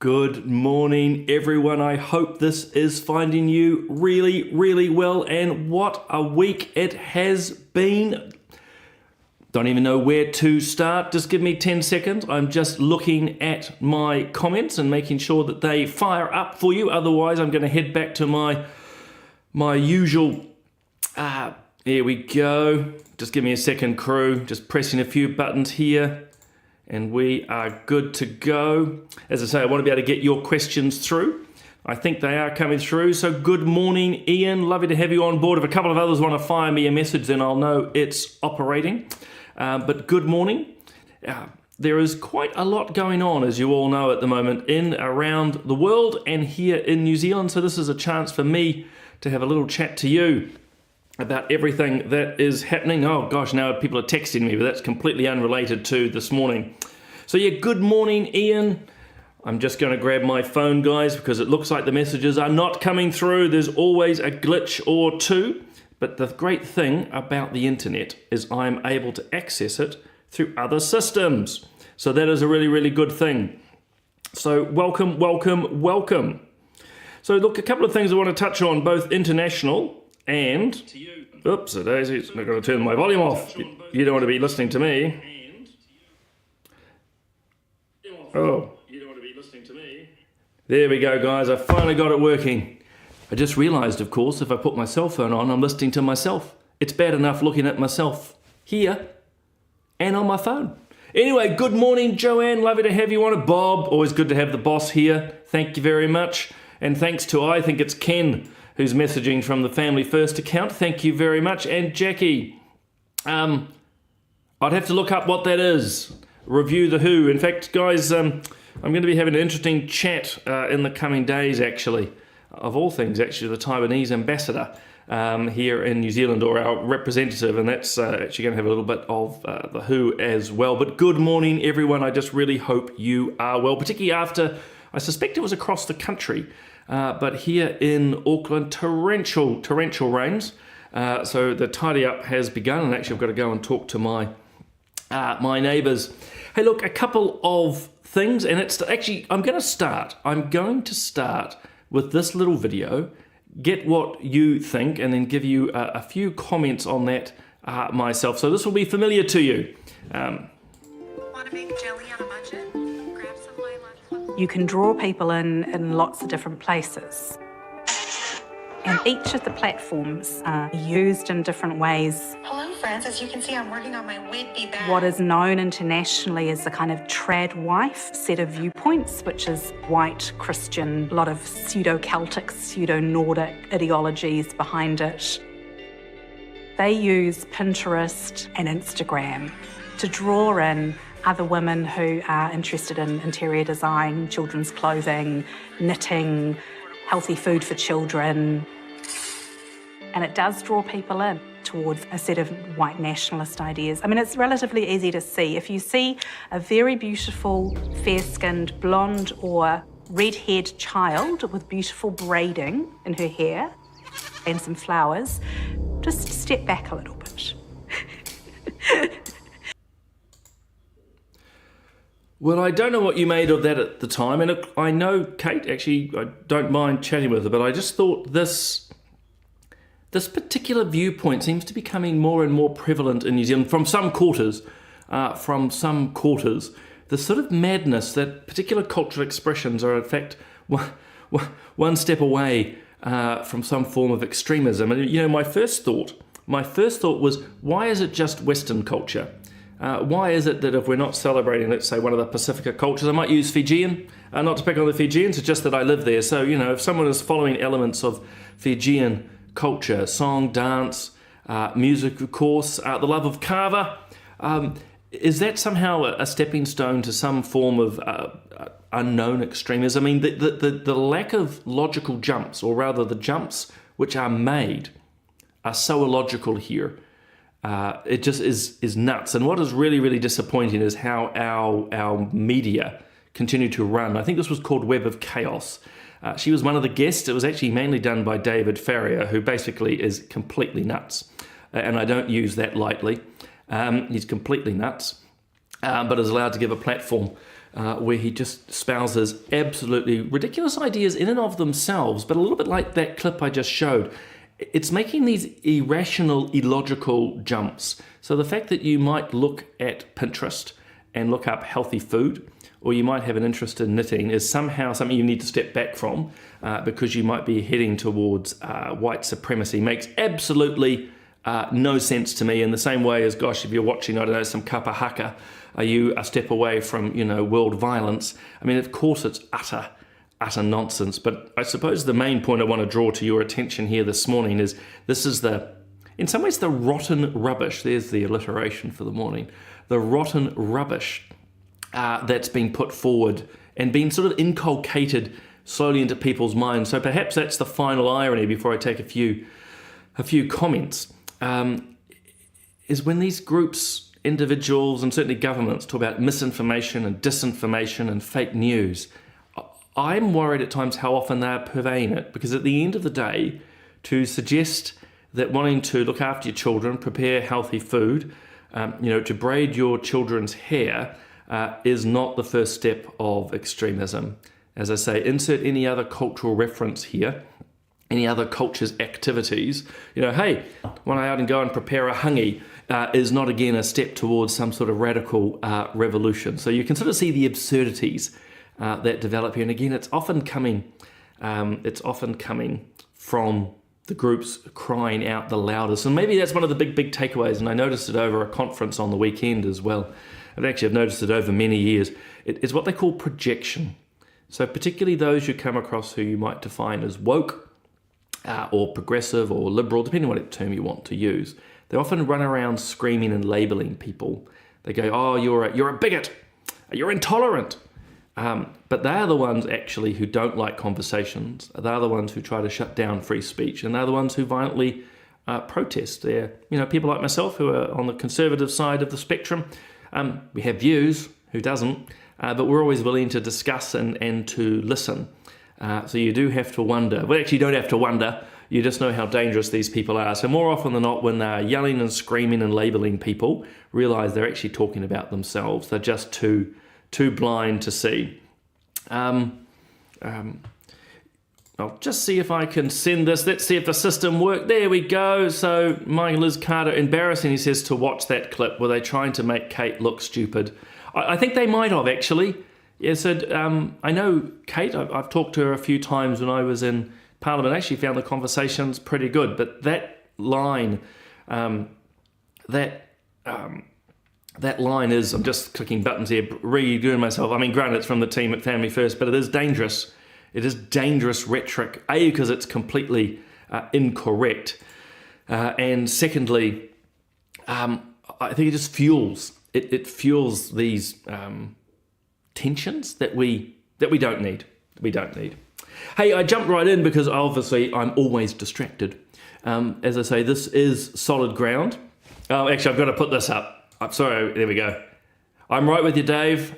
Good morning, everyone. I hope this is finding you really, really well. And what a week it has been. Don't even know where to start. Just give me 10 seconds. I'm just looking at my comments and making sure that they fire up for you. Otherwise, I'm going to head back to my usual... Here we go. Just give me a second, crew. Just pressing a few buttons here. And we are good to go. As I say, I want to be able to get your questions through. I think they are coming through. So good morning, Ian. Lovely to have you on board. If a couple of others want to fire me a message, then I'll know it's operating. But good morning. There is quite a lot going on, as you all know, at the moment in around the world and here in New Zealand. So this is a chance for me to have a little chat to you about everything that is happening. Oh gosh, now people are texting me, but that's completely unrelated to this morning. So yeah, good morning, Ian. I'm just going to grab my phone, guys, because it looks like the messages are not coming through. There's always a glitch or two. But the great thing about the internet is I'm able to access it through other systems. So that is a really, really good thing. So welcome, welcome, welcome. So look, a couple of things I want to touch on, both international and... Oops, a daisy, it's not going to turn my volume off. You don't want to be listening to me. Oh. You don't want to be listening to me. There we go, guys. I finally got it working. I just realised, of course, if I put my cell phone on, I'm listening to myself. It's bad enough looking at myself here and on my phone. Anyway, good morning, Joanne. Lovely to have you on it. Bob, always good to have the boss here. Thank you very much. And thanks to, I think it's Ken, who's messaging from the Family First account. Thank you very much. And Jackie, I'd have to look up what that is. Review the Who. In fact, guys, I'm going to be having an interesting chat in the coming days, actually. Of all things, actually, the Taiwanese ambassador here in New Zealand, or our representative, and that's actually going to have a little bit of the Who as well. But good morning, everyone. I just really hope you are well, particularly after, I suspect it was across the country, but here in Auckland, torrential rains. So the tidy up has begun, and actually I've got to go and talk to my neighbours. Hey, look, a couple of things, and it's actually I'm going to start with this little video, get what you think, and then give you a few comments on that myself. So this will be familiar to you. Want to make jelly on a budget? Grab some lilac. You can draw people in lots of different places. And each of the platforms are used in different ways. Hello, friends. As you can see, I'm working on my would-be bag. What is known internationally as the kind of trad wife set of viewpoints, which is white, Christian, a lot of pseudo-Celtic, pseudo-Nordic ideologies behind it. They use Pinterest and Instagram to draw in other women who are interested in interior design, children's clothing, knitting, healthy food for children. And it does draw people in towards a set of white nationalist ideas. I mean, it's relatively easy to see. If you see a very beautiful, fair-skinned, blonde or red-haired child with beautiful braiding in her hair and some flowers, just step back a little bit. Well, I don't know what you made of that at the time, and I know Kate, actually, I don't mind chatting with her, but I just thought this particular viewpoint seems to be becoming more and more prevalent in New Zealand from some quarters. The sort of madness that particular cultural expressions are, in fact, one step away from some form of extremism. And, you know, my first thought was, why is it just Western culture? Why is it that if we're not celebrating, let's say, one of the Pacifica cultures, I might use Fijian, not to pick on the Fijians, it's just that I live there. So, you know, if someone is following elements of Fijian culture, song, dance, music, of course, the love of kava, is that somehow a stepping stone to some form of unknown extremism? I mean, the lack of logical jumps, or rather the jumps which are made, are so illogical here. It just is nuts. And what is really, really disappointing is how our media continue to run. I think this was called Web of Chaos. She was one of the guests. It was actually mainly done by David Farrier, who basically is completely nuts. And I don't use that lightly. He's completely nuts, but is allowed to give a platform where he just spouses absolutely ridiculous ideas in and of themselves, but a little bit like that clip I just showed. It's making these irrational, illogical jumps. So the fact that you might look at Pinterest and look up healthy food, or you might have an interest in knitting, is somehow something you need to step back from because you might be heading towards white supremacy. Makes absolutely no sense to me, in the same way as, gosh, if you're watching, I don't know, some kapa haka, are you a step away from, world violence? I mean, of course it's utter nonsense. But I suppose the main point I want to draw to your attention here this morning is this is in some ways, the rotten rubbish. There's the alliteration for the morning. The rotten rubbish that's been put forward and been sort of inculcated slowly into people's minds. So perhaps that's the final irony before I take a few comments, is when these groups, individuals, and certainly governments talk about misinformation and disinformation and fake news. I'm worried at times how often they're purveying it, because at the end of the day, to suggest that wanting to look after your children, prepare healthy food, to braid your children's hair is not the first step of extremism. As I say, insert any other cultural reference here, any other culture's activities. Hey, when I out and go and prepare a hangi is not again a step towards some sort of radical revolution. So you can sort of see the absurdities that develop here. And again, it's often coming from the groups crying out the loudest. And maybe that's one of the big takeaways. And I noticed it over a conference on the weekend as well. I've noticed it over many years. It's what they call projection. So particularly those you come across who you might define as woke or progressive or liberal, depending on what term you want to use, they often run around screaming and labeling people. They go, oh, you're a bigot, you're intolerant. But they're the ones actually who don't like conversations. They're the ones who try to shut down free speech, and they're the ones who violently protest. They're people like myself who are on the conservative side of the spectrum. We have views, who doesn't? But we're always willing to discuss and to listen. So you do have to wonder. Well, actually, you don't have to wonder. You just know how dangerous these people are. So more often than not, when they're yelling and screaming and labeling people, realize they're actually talking about themselves. They're just too blind to see. I'll just see if I can send this. Let's see if the system worked. There we go. So my Liz Carter, embarrassing, he says, to watch that clip. Were they trying to make Kate look stupid? I think they might have, actually. Yeah, so I know Kate. I've talked to her a few times when I was in Parliament. I actually found the conversations pretty good. But that line, that line is, I'm just clicking buttons here, redoing myself. I mean, granted, it's from the team at Family First, but it is dangerous. It is dangerous rhetoric, A, because it's completely incorrect. And secondly, I think it just fuels. It fuels these tensions that we don't need. We don't need. Hey, I jumped right in because obviously I'm always distracted. As I say, this is solid ground. Oh, actually, I've got to put this up. I'm sorry, there we go. I'm right with you, Dave.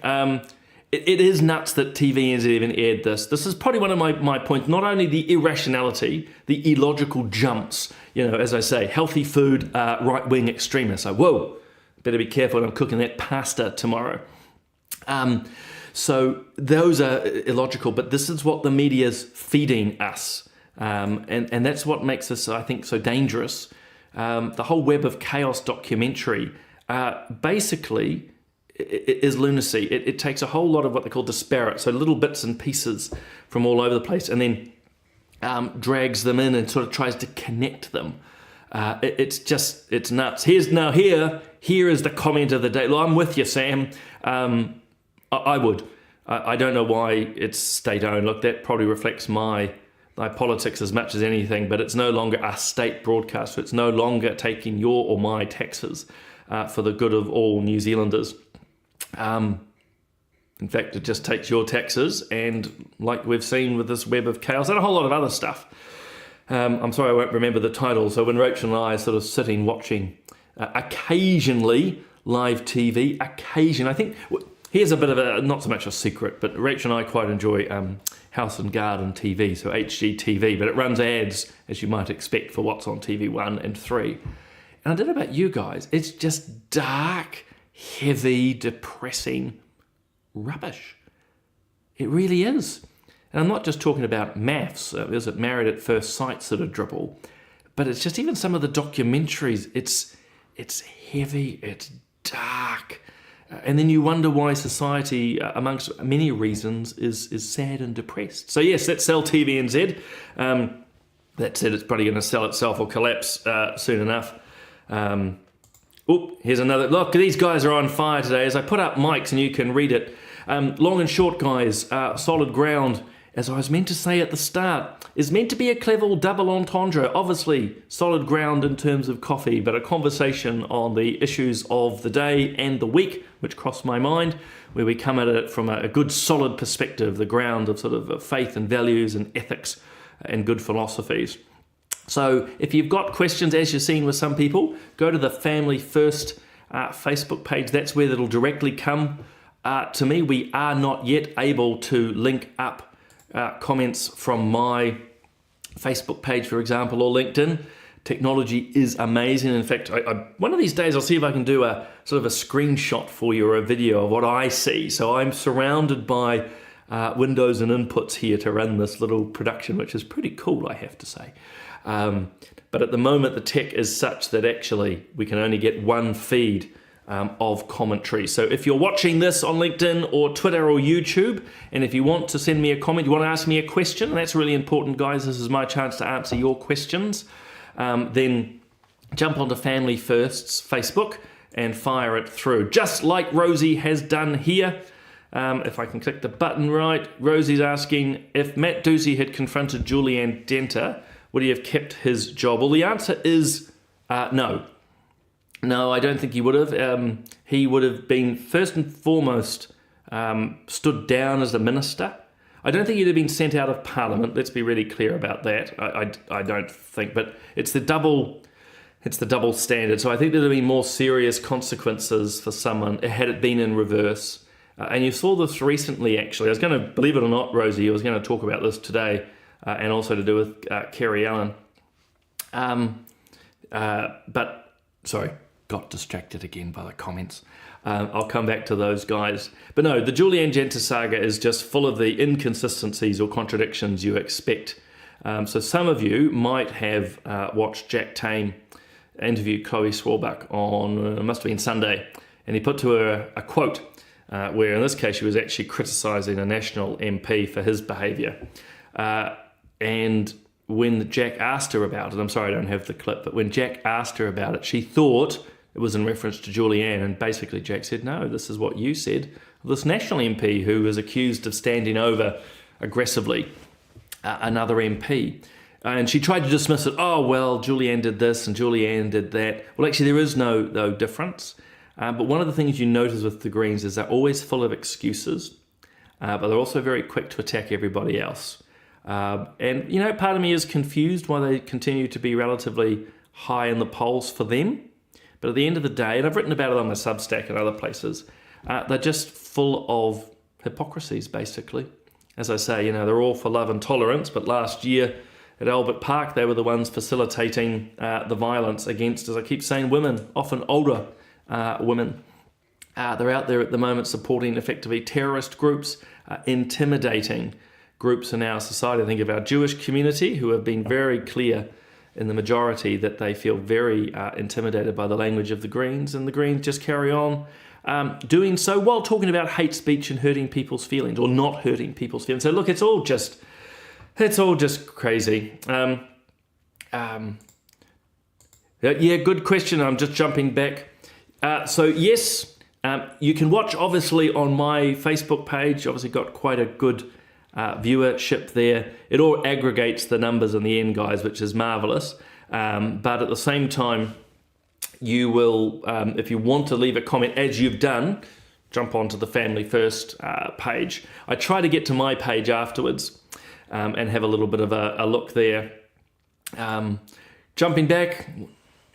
It is nuts that TV has even aired this. This is probably one of my points. Not only the irrationality, the illogical jumps, as I say, healthy food, right-wing extremists. So, whoa, better be careful when I'm cooking that pasta tomorrow. So those are illogical, but this is what the media's feeding us. And that's what makes this, I think, so dangerous. The whole Web of Chaos documentary basically is lunacy. It takes a whole lot of what they call disparate, so little bits and pieces from all over the place, and then drags them in and sort of tries to connect them. It's nuts. Here is the comment of the day. Well, I'm with you, Sam. I would. I don't know why it's state-owned. Look, that probably reflects my politics as much as anything, but it's no longer a state broadcaster. It's no longer taking your or my taxes for the good of all New Zealanders. In fact, it just takes your taxes, and like we've seen with this Web of Chaos and a whole lot of other stuff. I'm sorry I won't remember the title. So when Rachel and I are sort of sitting watching occasionally live TV, I think here's a bit of a, not so much a secret, but Rachel and I quite enjoy House and Garden TV, so HGTV, but it runs ads, as you might expect, for what's on TV 1 and 3. And I don't know about you guys, it's just dark, heavy, depressing rubbish. It really is. And I'm not just talking about maths, is it Married at First Sight sort of dribble, but it's just even some of the documentaries. It's heavy, it's dark, and then you wonder why society, amongst many reasons, is sad and depressed. So yes, that's Sell TVNZ. That said, it's probably going to sell itself or collapse soon enough. Here's another. Look, these guys are on fire today. As I put up mics and you can read it. Long and short, guys, solid ground, as I was meant to say at the start, is meant to be a clever double entendre. Obviously, solid ground in terms of coffee, but a conversation on the issues of the day and the week, which crossed my mind, where we come at it from a good solid perspective, the ground of sort of faith and values and ethics and good philosophies. So if you've got questions, as you've seen with some people, go to the Family First Facebook page. That's where it'll directly come to me. We are not yet able to link up comments from my Facebook page, for example, or LinkedIn. Technology is amazing. In fact, one of these days I'll see if I can do a sort of a screenshot for you or a video of what I see. So I'm surrounded by windows and inputs here to run this little production, which is pretty cool, I have to say. But at the moment, the tech is such that actually we can only get one feed of commentary. So if you're watching this on LinkedIn or Twitter or YouTube, and if you want to send me a comment, you want to ask me a question, and that's really important, guys, this is my chance to answer your questions, then jump onto Family First's Facebook and fire it through, just like Rosie has done here. If I can click the button right, Rosie's asking, if Matt Ducey had confronted Julianne Denter, would he have kept his job? Well, the answer is no. No, I don't think he would have. He would have been, first and foremost, stood down as a minister. I don't think he'd have been sent out of Parliament. Let's be really clear about that. I don't think, but it's the double standard. So I think there'd have been more serious consequences for someone had it been in reverse. And you saw this recently, actually. I was going to, believe it or not, Rosie, I was going to talk about this today, and also to do with Kerry Allen. But, sorry, got distracted again by the comments. I'll come back to those guys. But no, the Julianne Denter saga is just full of the inconsistencies or contradictions you expect. So some of you might have watched Jack Tame interview Chloe Swarbuck on, it must have been Sunday, and he put to her a quote, where in this case she was actually criticising a national MP for his behaviour. And when Jack asked her about it, I'm sorry I don't have the clip, but when Jack asked her about it, she thought it was in reference to Julianne, and basically Jack said, no, this is what you said. This national MP who was accused of standing over aggressively another MP. And she tried to dismiss it. Oh, well, Julianne did this and Julianne did that. Well, actually, there is no difference. But one of the things you notice with the Greens is they're always full of excuses, but they're also very quick to attack everybody else. And, you know, part of me is confused why they continue to be relatively high in the polls for them. But at the end of the day, and I've written about it on my Substack and other places, they're just full of hypocrisies, basically. As I say, you know, they're all for love and tolerance, but last year at Albert Park, they were the ones facilitating the violence against, as I keep saying, women, often older women. They're out there at the moment supporting effectively terrorist groups, intimidating groups in our society. I think of our Jewish community, who have been very clear in the majority that they feel very intimidated by the language of the Greens, and the Greens just carry on doing so while talking about hate speech and hurting people's feelings, or not hurting people's feelings. So look, it's all just crazy. Yeah, good question. I'm just jumping back. So yes, you can watch obviously on my Facebook page. Obviously got quite a good viewership there. It all aggregates the numbers in the end, guys, which is marvelous. But at the same time, you will, if you want to leave a comment, as you've done, jump onto the Family First page. I try to get to my page afterwards and have a little bit of a look there. Jumping back,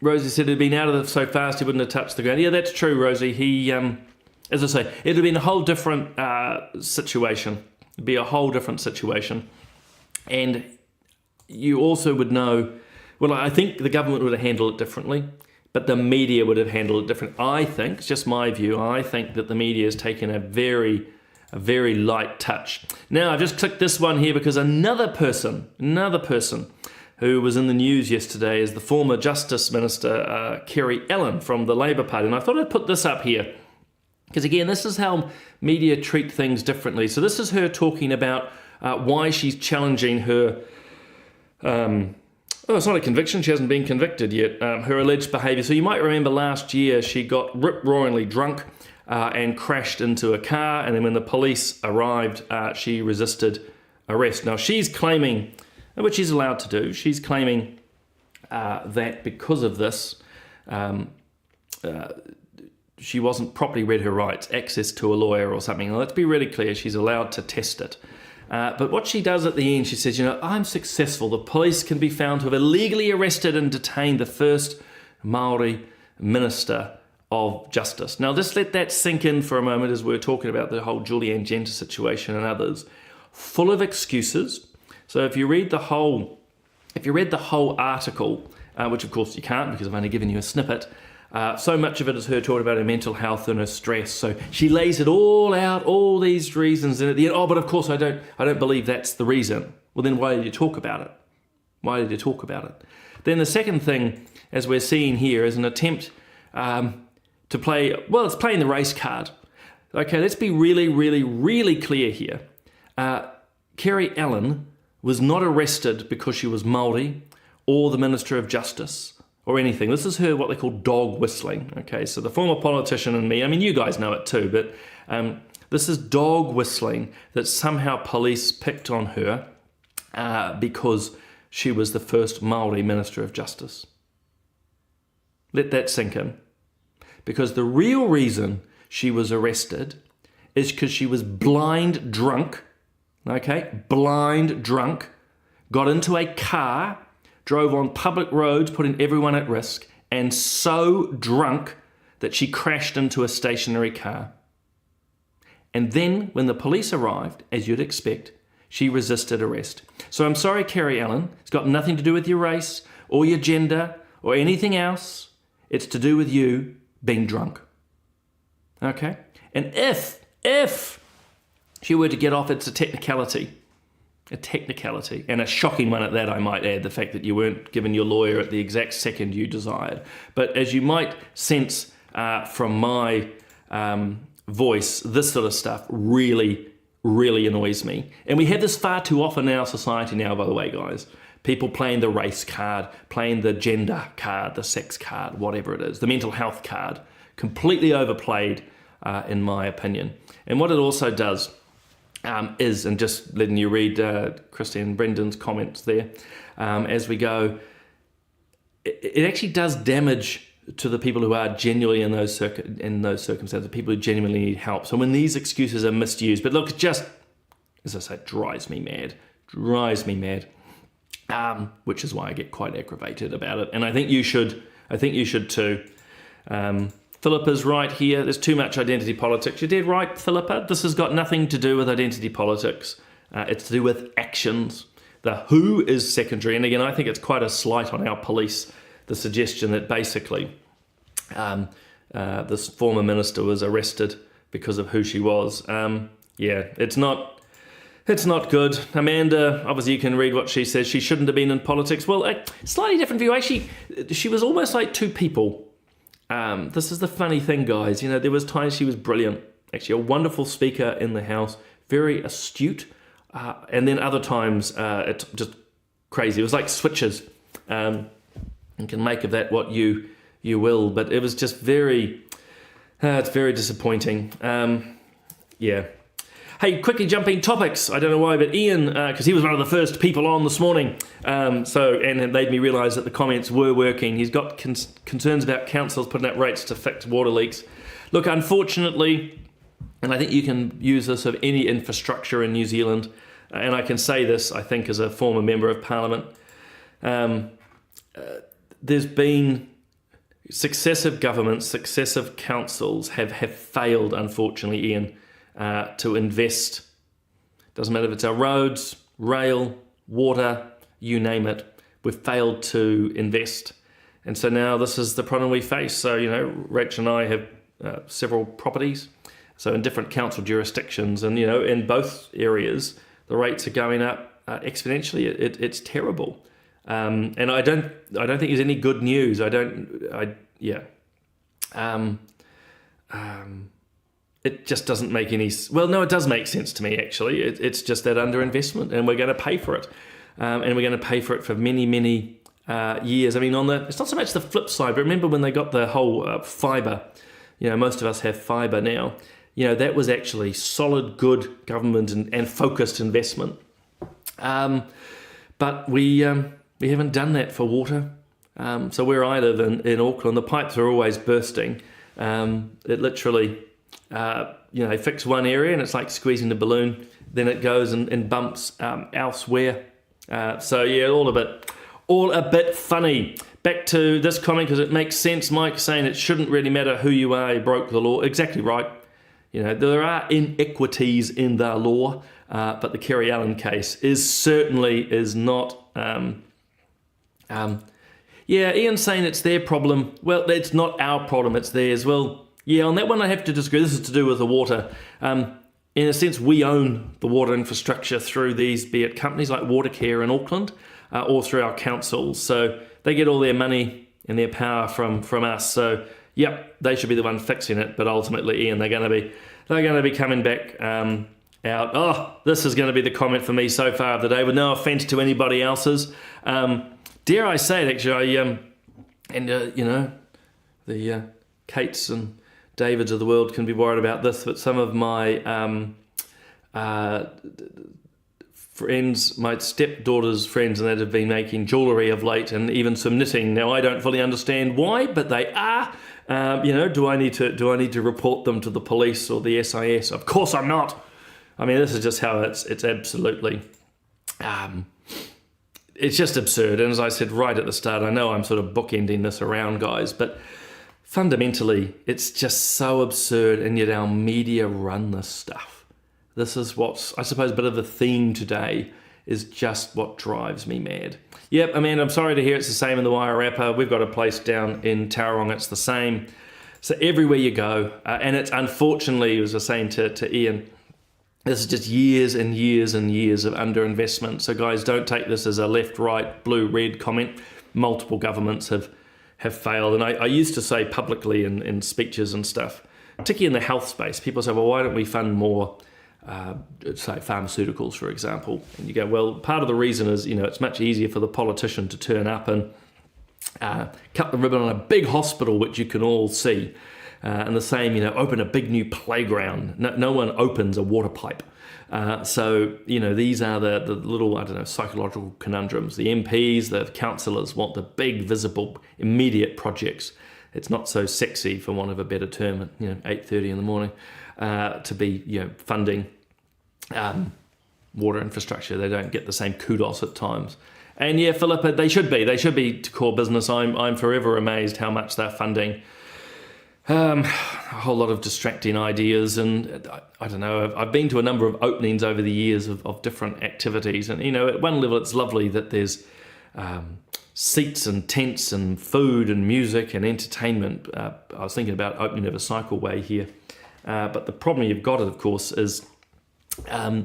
Rosie said he'd been out of it so fast he wouldn't have touched the ground. Yeah, that's true, Rosie. He, as I say, it would have been a whole different situation. It'd be a whole different situation. And you also would know, well, I think the government would have handled it differently, but the media would have handled it differently. I think, it's just my view, I think that the media has taken a very A very light touch. Now, I've just clicked this one here because another person who was in the news yesterday is the former Justice Minister, Kerry Allen from the Labour Party. And I thought I'd put this up here because, again, this is how media treat things differently. So this is her talking about why she's challenging her... it's not a conviction. She hasn't been convicted yet. Her alleged behaviour. So you might remember last year she got rip-roaringly drunk and crashed into a car. And then when the police arrived, she resisted arrest. Now she's claiming, which she's allowed to do, she's claiming that because of this, she wasn't properly read her rights, access to a lawyer or something. Now, let's be really clear. She's allowed to test it. But what she does at the end, she says, I'm successful. The police can be found to have illegally arrested and detained the first Māori Minister of Justice. Now, just let that sink in for a moment as we're talking about the whole Julianne Genter situation and others. Full of excuses. So if you read the whole article, which of course you can't because I've only given you a snippet, so much of it is her talking about her mental health and her stress. So she lays it all out, all these reasons, and at the end, but of course I don't believe that's the reason. Well, then why did you talk about it? Why did you talk about it? Then the second thing, as we're seeing here, is an attempt to play. Well, it's playing the race card. Okay, let's be really, really, really clear here. Kerry Allen was not arrested because she was Māori or the Minister of Justice or anything. This is her, what they call dog whistling. Okay, so the former politician and me, I mean, you guys know it too, but this is dog whistling that somehow police picked on her because she was the first Māori Minister of Justice. Let that sink in. Because the real reason she was arrested is because she was blind drunk, okay, blind drunk, got into a car, drove on public roads, putting everyone at risk, and so drunk that she crashed into a stationary car. And then, when the police arrived, as you'd expect, she resisted arrest. So I'm sorry, Kerry Allen, it's got nothing to do with your race, or your gender, or anything else. It's to do with you being drunk. Okay? And if she were to get off, it's a technicality, and a shocking one at that, I might add, the fact that you weren't given your lawyer at the exact second you desired. But as you might sense from my voice, this sort of stuff really, really annoys me. And we have this far too often in our society now, by the way, guys. People playing the race card, playing the gender card, the sex card, whatever it is, the mental health card, completely overplayed, in my opinion. And what it also does is, and just letting you read Christine Brendan's comments there as we go, it actually does damage to the people who are genuinely in those circumstances, people who genuinely need help. So when these excuses are misused, but look, it just, as I say, drives me mad, which is why I get quite aggravated about it. And I think you should too. Philippa's right here. There's too much identity politics. You're dead right, Philippa. This has got nothing to do with identity politics. It's to do with actions. The who is secondary. And again, I think it's quite a slight on our police, the suggestion that basically this former minister was arrested because of who she was. It's not good. Amanda, obviously you can read what she says. She shouldn't have been in politics. Well, a slightly different view. Actually, she was almost like two people. This is the funny thing, guys. There was times she was brilliant. Actually, a wonderful speaker in the House, very astute. And then other times, it's just crazy. It was like switches. You can make of that what you will. But it was just it's very disappointing. Hey, quickly jumping topics. I don't know why, but Ian, because he was one of the first people on this morning, and it made me realise that the comments were working. He's got concerns about councils putting up rates to fix water leaks. Look, unfortunately, and I think you can use this of any infrastructure in New Zealand, and I can say this, I think, as a former Member of Parliament, there's been successive governments, successive councils have failed, unfortunately, Ian, to invest. Doesn't matter if it's our roads, rail, water, you name it. We've failed to invest. And so now this is the problem we face. So, Rach and I have several properties. So in different council jurisdictions, and in both areas, the rates are going up exponentially. It's terrible, and I don't think there's any good news. It just doesn't make any. Well, no, it does make sense to me actually. It's just that underinvestment, and we're going to pay for it, and we're going to pay for it for many years. I mean, it's not so much the flip side, but remember when they got the whole fibre. Most of us have fibre now. That was actually solid, good government and focused investment. But we haven't done that for water. So where I live in Auckland, the pipes are always bursting. It literally, they fix one area and it's like squeezing the balloon. Then it goes and bumps elsewhere. All a bit funny. Back to this comment because it makes sense. Mike saying it shouldn't really matter who you are. You broke the law. Exactly right. There are inequities in the law, but the Kerry Allen case is not. Ian's saying it's their problem. Well, it's not our problem, it's theirs. Well, on that one I have to disagree. This is to do with the water. In a sense, we own the water infrastructure through these, be it companies like Watercare in Auckland, or through our councils. So they get all their money and their power from us. So, they should be the one fixing it. But ultimately, Ian, they're going to be coming back out. Oh, this is going to be the comment for me so far of the day, with no offence to anybody else's. Dare I say it, actually, the Kates and Davids of the world can be worried about this, but some of my friends, my stepdaughter's friends, and that have been making jewellery of late, and even some knitting. Now, I don't fully understand why, but they are. Do I need to report them to the police or the SIS? Of course, I'm not. I mean, this is just how it's absolutely. It's just absurd. And as I said right at the start, I know I'm sort of bookending this around, guys, but fundamentally, it's just so absurd, and yet our media run this stuff. This is what's, I suppose, a bit of the theme today, is just what drives me mad. Yep, I mean, I'm sorry to hear it's the same in the Wairarapa. We've got a place down in Tauranga, it's the same. So everywhere you go, and it's unfortunately, as I was saying to Ian, this is just years and years and years of underinvestment. So guys, don't take this as a left, right, blue, red comment. Multiple governments have failed. And I used to say publicly in speeches and stuff, particularly in the health space, people say, well, why don't we fund more, say, pharmaceuticals, for example? And you go, well, part of the reason is, it's much easier for the politician to turn up and cut the ribbon on a big hospital, which you can all see. And the same, open a big new playground. No one opens a water pipe. So, these are the little, psychological conundrums. The MPs, the councillors want the big, visible, immediate projects. It's not so sexy, for want of a better term, at 8:30 in the morning, to be, funding water infrastructure. They don't get the same kudos at times. And Philippa, they should be to core business. I'm forever amazed how much they're funding. A whole lot of distracting ideas, and I don't know, I've been to a number of openings over the years of different activities, and at one level it's lovely that there's seats and tents and food and music and entertainment. I was thinking about opening of a cycleway here, but the problem you've got, of course, is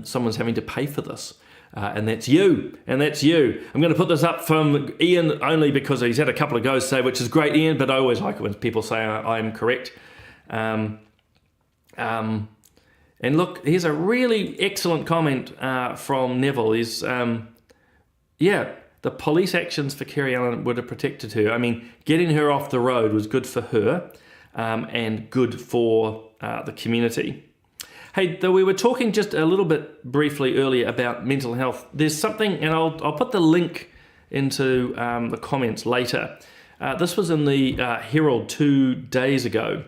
someone's having to pay for this. And that's you. I'm going to put this up from Ian only because he's had a couple of goes today, which is great, Ian, but I always like it when people say I'm correct. And look, here's a really excellent comment from Neville. He's, the police actions for Kerry Allen would have protected her. I mean, getting her off the road was good for her and good for the community. Hey, though we were talking just a little bit briefly earlier about mental health, there's something, and I'll put the link into the comments later. This was in the Herald 2 days ago.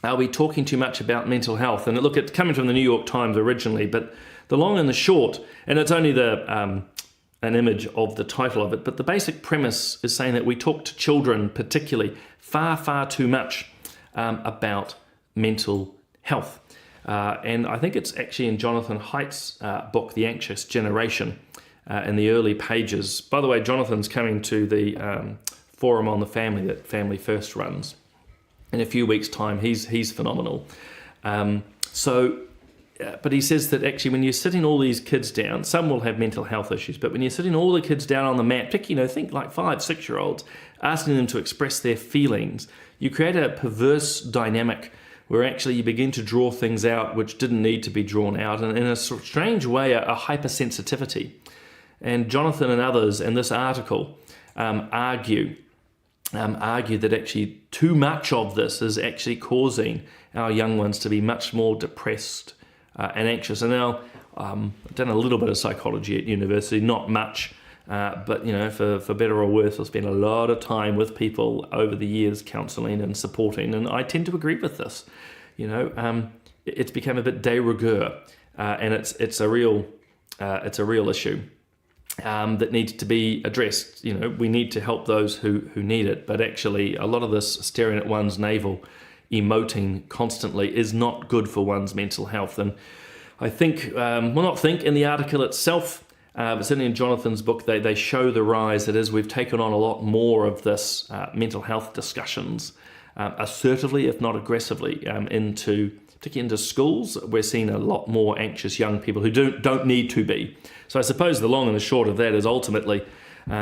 Are we talking too much about mental health? And look, it's coming from the New York Times originally, but the long and the short, and it's only an image of the title of it, but the basic premise is saying that we talk to children particularly far, far too much about mental health. And I think it's actually in Jonathan Haidt's book, The Anxious Generation, in the early pages. By the way, Jonathan's coming to the Forum on the Family that Family First runs in a few weeks' time. He's phenomenal. But he says that actually when you're sitting all these kids down, some will have mental health issues, but when you're sitting all the kids down on the mat, particularly, think like 5, 6-year-olds, asking them to express their feelings, you create a perverse dynamic where actually you begin to draw things out which didn't need to be drawn out, and in a sort of strange way, a hypersensitivity. And Jonathan and others in this article argue that actually too much of this is actually causing our young ones to be much more depressed and anxious. And now I've done a little bit of psychology at university, not much, but for better or worse, I've spent a lot of time with people over the years counselling and supporting, and I tend to agree with this. It's become a bit de rigueur, and it's a real issue that needs to be addressed. We need to help those who need it, but actually a lot of this staring at one's navel, emoting constantly, is not good for one's mental health. And I think, in the article itself, but certainly in Jonathan's book, they show the rise that as we've taken on a lot more of this mental health discussions, assertively, if not aggressively, particularly into schools, we're seeing a lot more anxious young people who don't need to be. So I suppose the long and the short of that is ultimately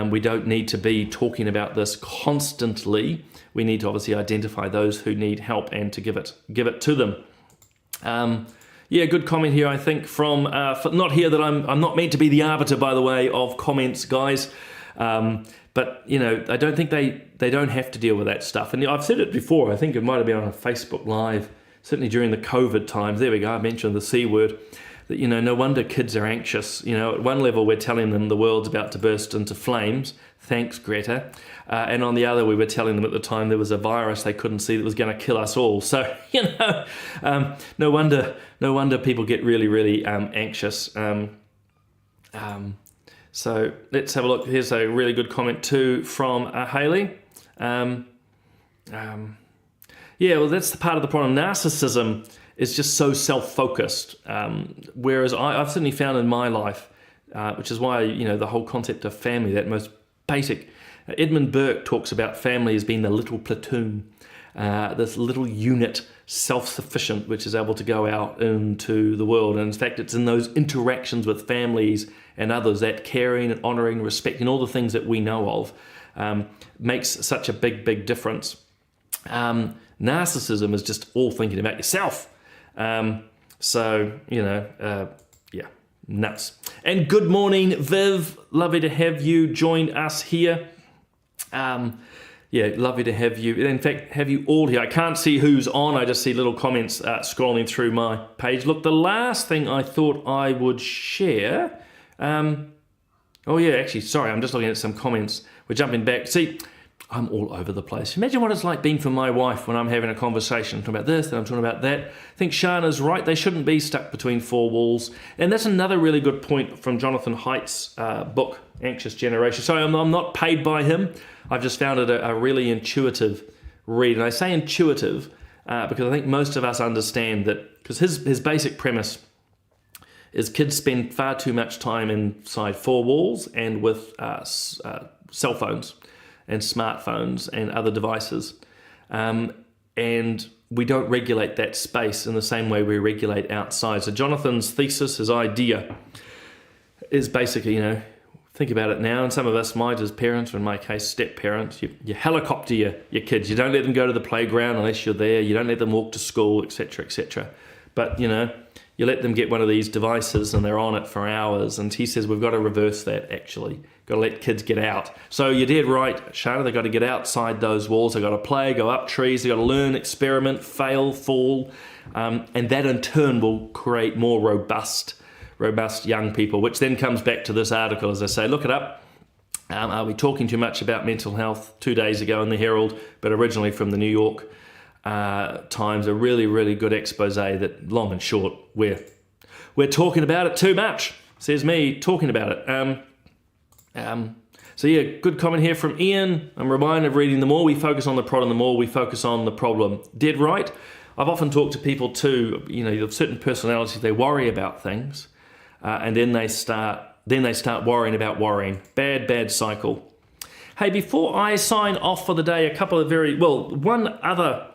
we don't need to be talking about this constantly. We need to obviously identify those who need help and to give it to them. Good comment here, I think, from not here that I'm not meant to be the arbiter, by the way, of comments, guys. But I don't think they don't have to deal with that stuff. And I've said it before. I think it might have been on a Facebook Live, certainly during the COVID times. There we go. I mentioned the C word. That no wonder kids are anxious. At one level we're telling them the world's about to burst into flames. Thanks, Greta. And on the other, we were telling them at the time there was a virus they couldn't see that was going to kill us all. So no wonder people get really, really anxious. So let's have a look. Here's a really good comment too from Haley. That's the part of the problem. Narcissism is just so self-focused, whereas I've certainly found in my life, which is why the whole concept of family, that most basic. Edmund Burke talks about family as being the little platoon, this little unit, self-sufficient, which is able to go out into the world. And in fact, it's in those interactions with families and others that caring and honouring, respecting, all the things that we know of, makes such a big, big difference. Narcissism is just all thinking about yourself. Nuts. And good morning, Viv. Lovely to have you join us here. Lovely to have you. In fact, have you all here. I can't see who's on. I just see little comments scrolling through my page. Look, the last thing I thought I would share. Sorry, I'm just looking at some comments. We're jumping back. See, I'm all over the place. Imagine what it's like being for my wife when I'm having a conversation. I'm talking about this, then I'm talking about that. I think Shana's right. They shouldn't be stuck between four walls. And that's another really good point from Jonathan Haidt's book, Anxious Generation. Sorry, I'm not paid by him. I've just found it a really intuitive read. And I say intuitive because I think most of us understand that, because his basic premise is kids spend far too much time inside four walls and with cell phones and smartphones and other devices. And we don't regulate that space in the same way we regulate outside. So Jonathan's thesis, his idea, is basically, think about it now, and some of us might as parents, or in my case, step-parents, you helicopter your kids. You don't let them go to the playground unless you're there. You don't let them walk to school, etc., etc. But, you let them get one of these devices and they're on it for hours. And he says we've got to reverse that, actually. Got to let kids get out. So you're dead right, Shana. They've got to get outside those walls. They've got to play, go up trees. They've got to learn, experiment, fail, fall. And that in turn will create more robust young people, which then comes back to this article, as I say. Look it up. Are we talking too much about mental health? 2 days ago in the Herald, but originally from the New York Times, a really, really good expose that, long and short, we're talking about it too much, says me, talking about it. Good comment here from Ian. I'm reminded of reading, the more we focus on the problem, the more we focus on the problem. Dead right. I've often talked to people too, of certain personalities, they worry about things, and then they start worrying about worrying. Bad cycle. Hey, before I sign off for the day, a couple of one other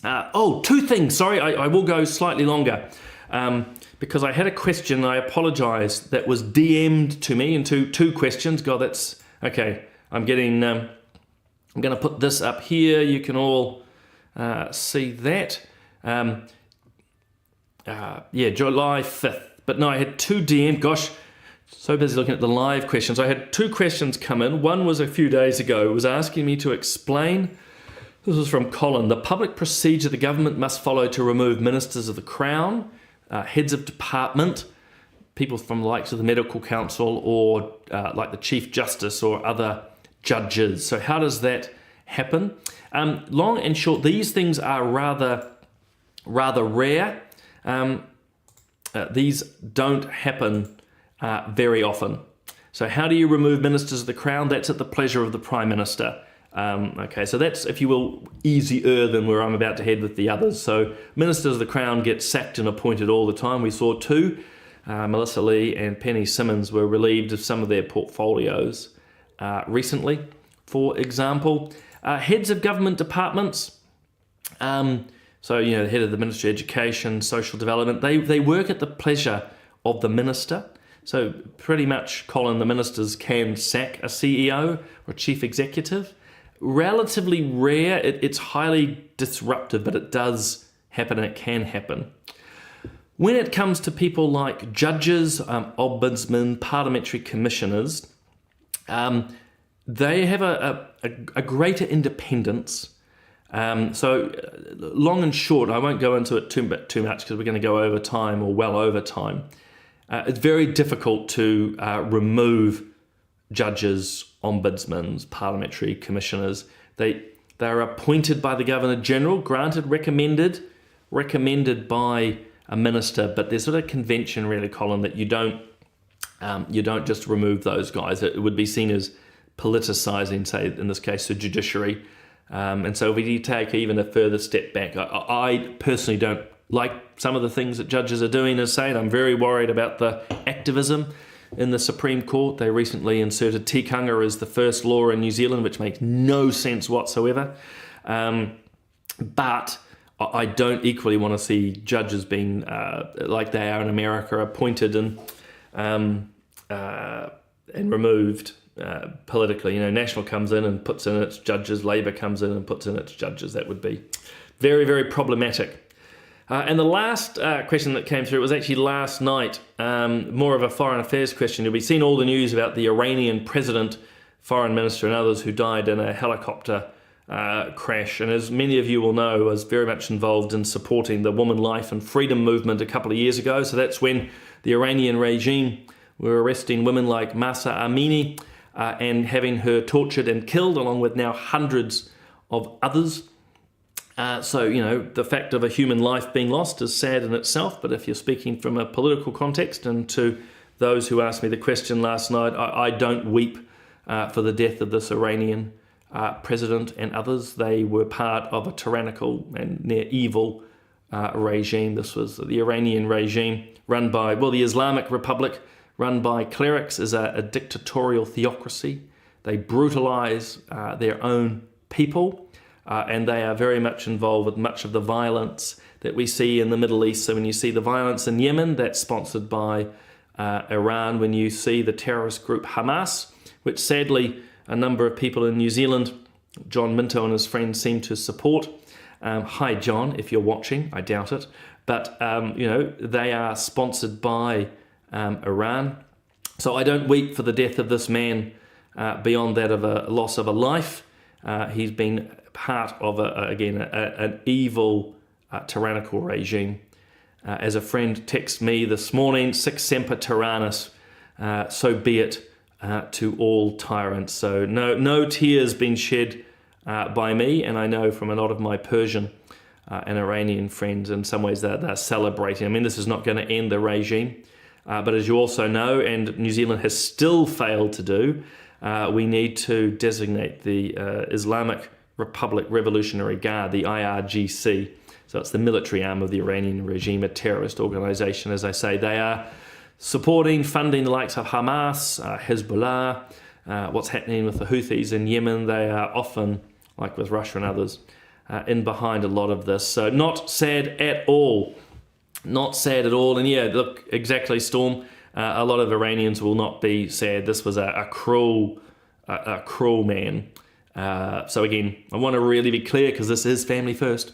Two things. Sorry, I will go slightly longer because I had a question. I apologise. That was DM'd to me into two questions. God, that's okay. I'm getting. I'm going to put this up here. You can all see that. July 5th. But no, I had two DM. Gosh, so busy looking at the live questions. I had two questions come in. One was a few days ago. It was asking me to explain. This was from Colin. The public procedure the government must follow to remove ministers of the Crown, heads of department, people from the likes of the Medical Council or like the Chief Justice or other judges. So how does that happen? Long and short, these things are rather rare. These don't happen very often. So how do you remove ministers of the Crown? That's at the pleasure of the Prime Minister. Okay, so that's, if you will, easier than where I'm about to head with the others. So ministers of the Crown get sacked and appointed all the time. We saw two. Melissa Lee and Penny Simmons were relieved of some of their portfolios recently, for example. Heads of government departments, so, the head of the Ministry of Education, Social Development, they work at the pleasure of the minister. So pretty much, Colin, the ministers can sack a CEO or chief executive. Relatively rare, it's highly disruptive, but it does happen and it can happen. When it comes to people like judges, ombudsmen, parliamentary commissioners, they have a greater independence. So long and short, I won't go into it too much because we're going to go over time or well over time. It's very difficult to remove judges, ombudsmen, parliamentary commissioners. They are appointed by the Governor-General, granted, recommended by a minister, but there's sort of convention really, Colin, that you don't just remove those guys. It would be seen as politicising, say, in this case, the judiciary. And so if we take even a further step back, I personally don't like some of the things that judges are doing as saying. I'm very worried about the activism in the Supreme Court. They recently inserted tikanga as the first law in New Zealand, which makes no sense whatsoever. But I don't equally want to see judges being, like they are in America, appointed and removed politically. National comes in and puts in its judges, Labour comes in and puts in its judges. That would be very, very problematic. And the last question that came through was actually last night, more of a foreign affairs question. We've seen all the news about the Iranian president, foreign minister and others who died in a helicopter crash. And as many of you will know, I was very much involved in supporting the woman life and freedom movement a couple of years ago. So that's when the Iranian regime were arresting women like Mahsa Amini and having her tortured and killed, along with now hundreds of others. So, the fact of a human life being lost is sad in itself, but if you're speaking from a political context, and to those who asked me the question last night, I don't weep for the death of this Iranian president and others. They were part of a tyrannical and near evil regime. This was the Iranian regime run by, the Islamic Republic, run by clerics, is a dictatorial theocracy. They brutalize their own people. And they are very much involved with much of the violence that we see in the Middle East. So when you see the violence in Yemen, that's sponsored by Iran. When you see the terrorist group Hamas, which sadly a number of people in New Zealand, John Minto and his friends, seem to support. Hi, John, if you're watching, I doubt it. But, they are sponsored by Iran. So I don't weep for the death of this man beyond that of a loss of a life. He's been part of, an evil, tyrannical regime. As a friend texted me this morning, sic semper tyrannis, so be it to all tyrants. So no tears been shed by me, and I know from a lot of my Persian and Iranian friends, in some ways they're celebrating. I mean, this is not going to end the regime, but as you also know, and New Zealand has still failed to do, we need to designate the Islamic Republic Revolutionary Guard, the IRGC. So it's the military arm of the Iranian regime, a terrorist organization. As I say, they are supporting, funding the likes of Hamas, Hezbollah, what's happening with the Houthis in Yemen. They are often, like with Russia and others, in behind a lot of this. So not sad at all. Not sad at all. And yeah, look, exactly, Storm. A lot of Iranians will not be sad. This was a cruel man. So again, I want to really be clear, because this is family first.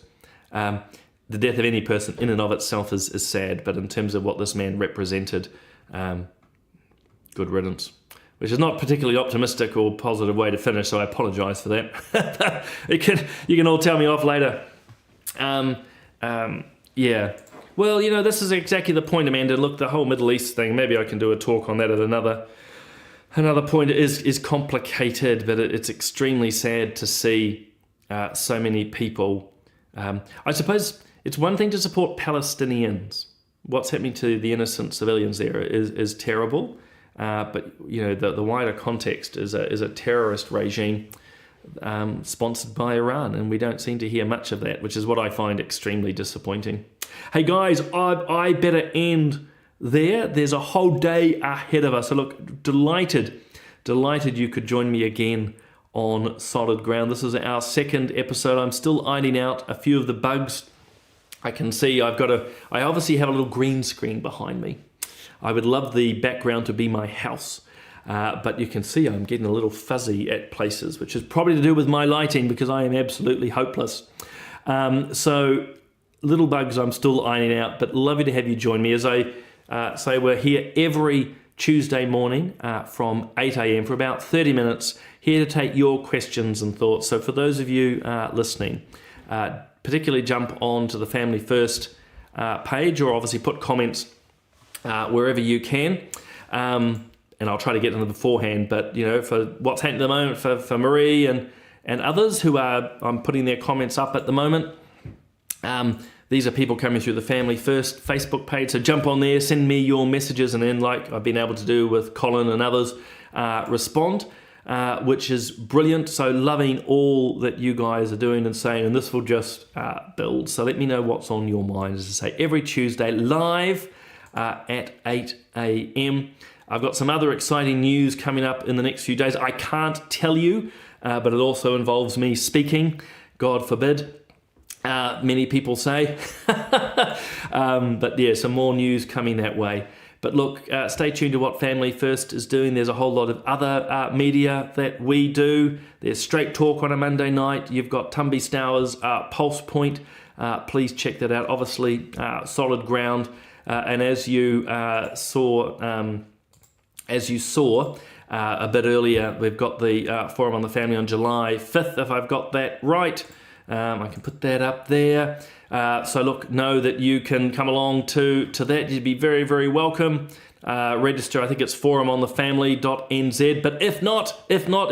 The death of any person in and of itself is sad, but in terms of what this man represented, good riddance. Which is not particularly optimistic or positive way to finish, so I apologise for that. you can all tell me off later. Yeah. Well, this is exactly the point, Amanda. Look, the whole Middle East thing, maybe I can do a talk on that at another point. It is complicated, but it's extremely sad to see so many people. I suppose it's one thing to support Palestinians. What's happening to the innocent civilians there is terrible. But the wider context is a terrorist regime sponsored by Iran, and we don't seem to hear much of that, which is what I find extremely disappointing. Hey guys, I better end there. There's a whole day ahead of us. So look, delighted you could join me again on Solid Ground. This is our second episode. I'm still ironing out a few of the bugs. I can see I obviously have a little green screen behind me. I would love the background to be my house, but you can see I'm getting a little fuzzy at places, which is probably to do with my lighting, because I am absolutely hopeless. So little bugs I'm still ironing out, but lovely to have you join me. As I say, we're here every Tuesday morning from 8 a.m. for about 30 minutes, here to take your questions and thoughts. So for those of you listening, particularly jump on to the Family First page, or obviously put comments wherever you can, and I'll try to get to them beforehand. But for what's happening at the moment for Marie and others who I'm putting their comments up at the moment, these are people coming through the Family First Facebook page. So jump on there, send me your messages, and then, like I've been able to do with Colin and others, respond, which is brilliant. So loving all that you guys are doing and saying, and this will just build. So let me know what's on your mind. As I say, every Tuesday live at 8 a.m. I've got some other exciting news coming up in the next few days. I can't tell you, but it also involves me speaking. God forbid, many people say. But yeah, some more news coming that way. But look, stay tuned to what Family First is doing. There's a whole lot of other media that we do. There's Straight Talk on a Monday night. You've got Tumby Stour's Pulse Point. Please check that out. Obviously, Solid Ground. And as you saw a bit earlier, we've got the Forum on the Family on July 5th, if I've got that right. I can put that up there. So look, know that you can come along to that. You'd be very, very welcome. Register, I think it's forumonthefamily.nz. But if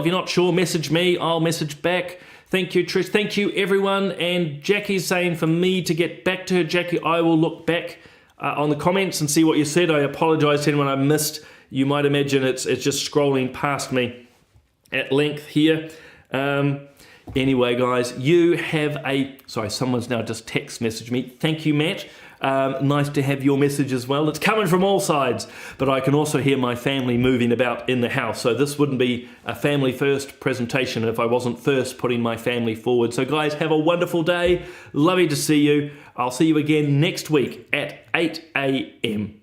you're not sure, message me. I'll message back. Thank you, Trish. Thank you, everyone. And Jackie's saying for me to get back to her. Jackie, I will look back on the comments and see what you said. I apologise to anyone I missed. You might imagine it's just scrolling past me at length here. Anyway, guys, you have someone's now just text messaged me. Thank you, Matt. Nice to have your message as well. It's coming from all sides, but I can also hear my family moving about in the house. So this wouldn't be a Family First presentation if I wasn't first putting my family forward. So guys, have a wonderful day. Lovely to see you. I'll see you again next week at 8 a.m.